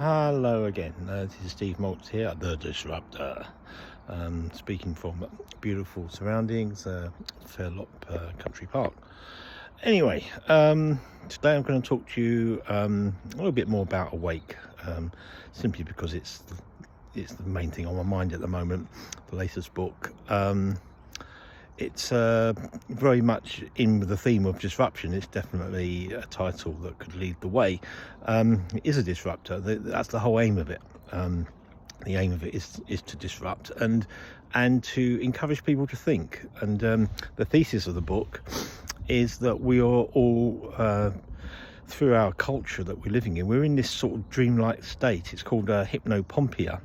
Hello again, this is Steve Maltz here, the Disruptor, speaking from beautiful surroundings, Fairlop Country Park. Anyway, today I'm going to talk to you a little bit more about Awake, simply because it's the main thing on my mind at the moment, the latest book. It's very much in with the theme of disruption. It's definitely a title that could lead the way. It is a disruptor. That's the whole aim of it. The aim of it is to disrupt and to encourage people to think. And the thesis of the book is that we are all through our culture that we're living in, we're in this sort of dreamlike state. It's called hypnopompia.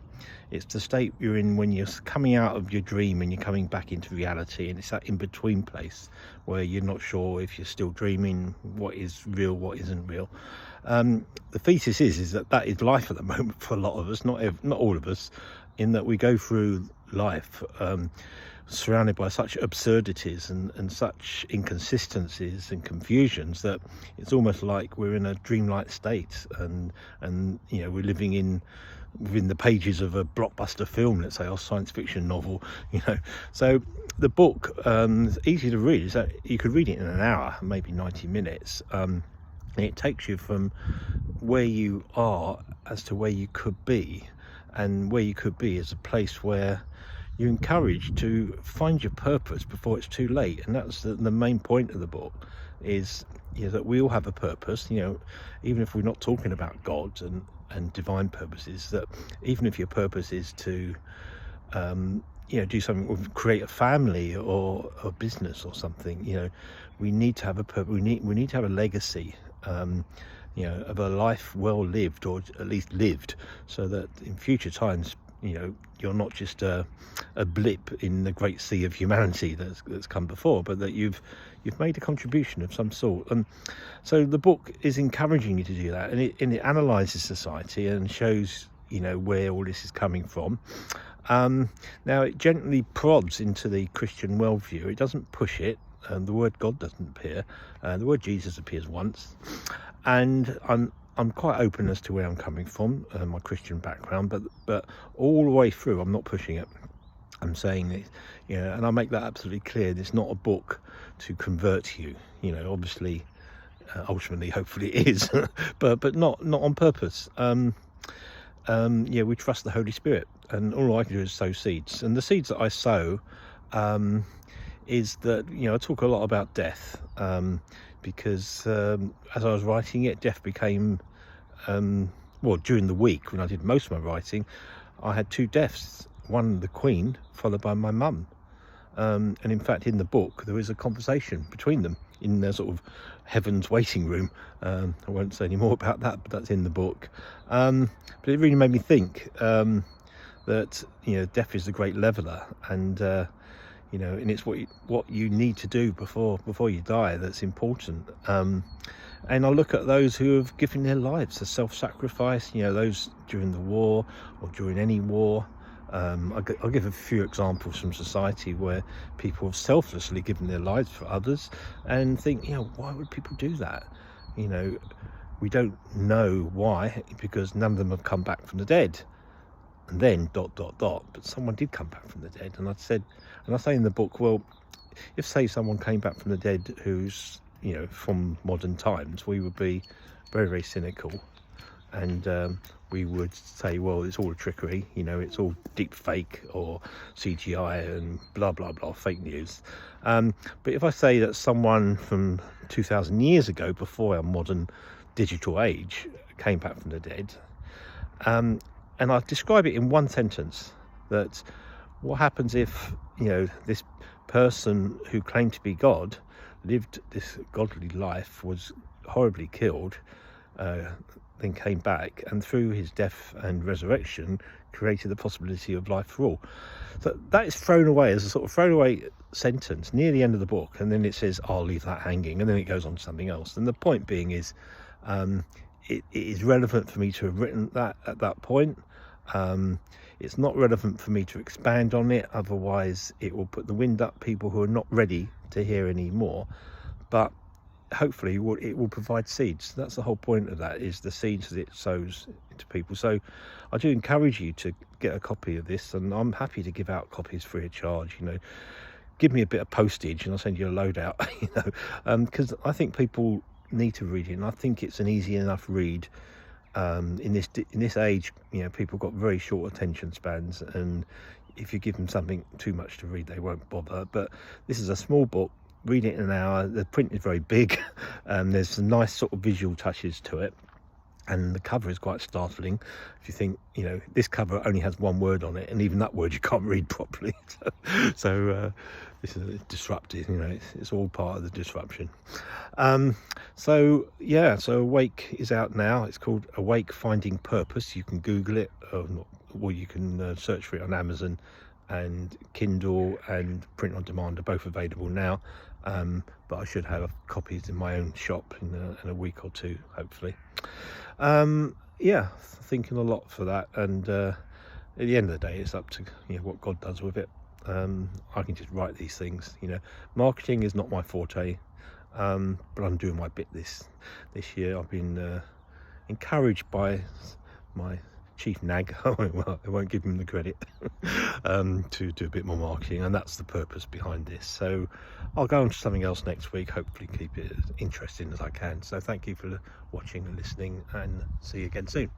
It's the state you're in when you're coming out of your dream and you're coming back into reality, and it's that in-between place where you're not sure if you're still dreaming, what is real, what isn't real. The thesis is that is life at the moment for a lot of us, not all of us, in that we go through life surrounded by such absurdities and such inconsistencies and confusions that it's almost like we're in a dreamlike state, and we're living within the pages of a blockbuster film, let's say, or science fiction novel. So the book is easy to read. Is that you could read it in an hour, maybe 90 minutes, and it takes you from where you are as to where you could be, and where you could be is a place where you're encouraged to find your purpose before it's too late. And that's the main point of the book, is that we all have a purpose, even if we're not talking about God and divine purposes, that even if your purpose is to do something, create a family or a business or something, we need to have a purpose. We need to have a legacy, of a life well lived, or at least lived, so that in future times, you're not just a blip in the great sea of humanity that's come before, but that you've made a contribution of some sort. And so the book is encouraging you to do that, and it analyzes society and shows where all this is coming from. Now it gently prods into the Christian worldview. It doesn't push it. The word God doesn't appear. The word Jesus appears once, and I'm quite open as to where I'm coming from, my Christian background, but all the way through I'm not pushing it. I'm saying it, and I make that absolutely clear. It's not a book to convert you, obviously, ultimately, hopefully it is, but not on purpose. We trust the Holy Spirit, and all I can do is sow seeds. And the seeds that I sow is that, I talk a lot about death, because as I was writing it, death became, during the week when I did most of my writing, I had two deaths. One, the Queen, followed by my mum. And in fact, in the book, there is a conversation between them in their sort of heaven's waiting room. I won't say any more about that, but that's in the book. But it really made me think that, death is the great leveler, and and it's what you need to do before you die that's important. And I look at those who have given their lives as self-sacrifice, those during the war or during any war. I'll give a few examples from society where people have selflessly given their lives for others, and think, why would people do that? We don't know why, because none of them have come back from the dead. And then ... but someone did come back from the dead. And I say in the book, well, if say someone came back from the dead who's from modern times, we would be very, very cynical, and we would say, well, it's all a trickery, it's all deep fake or CGI and blah blah blah, fake news. But if I say that someone from 2,000 years ago, before our modern digital age, came back from the dead, and I describe it in one sentence, that what happens if this person who claimed to be God, lived this godly life, was horribly killed, then came back, and through his death and resurrection created the possibility of life for all. So that is thrown away as a sort of throwaway sentence near the end of the book, and then it says, I'll leave that hanging, and then it goes on to something else. And the point being is, it is relevant for me to have written that at that point. It's not relevant for me to expand on it, otherwise it will put the wind up people who are not ready to hear any more. But hopefully it will provide seeds. That's the whole point of that, is the seeds that it sows into people. So I do encourage you to get a copy of this, and I'm happy to give out copies free of charge. Give me a bit of postage and I'll send you a load out. Because I think people need to read it, and I think it's an easy enough read. In this age, people got very short attention spans, and if you give them something too much to read, they won't bother. But this is a small book. Read it in an hour. The print is very big. There's some nice sort of visual touches to it, and the cover is quite startling. If you think, this cover only has one word on it, and even that word you can't read properly. So this is disruptive. It's all part of the disruption. So Awake is out now. It's called Awake Finding Purpose. You can Google it, or you can search for it on Amazon, and Kindle and print on demand are both available now. But I should have copies in my own shop in a week or two, hopefully. Thinking a lot for that, and at the end of the day, it's up to what God does with it. I can just write these things. Marketing is not my forte, but I'm doing my bit this year. I've been encouraged by my chief nag, well, I won't give him the credit, to do a bit more marketing, and that's the purpose behind this. So I'll go on to something else next week, hopefully keep it as interesting as I can. So thank you for watching and listening, and see you again soon.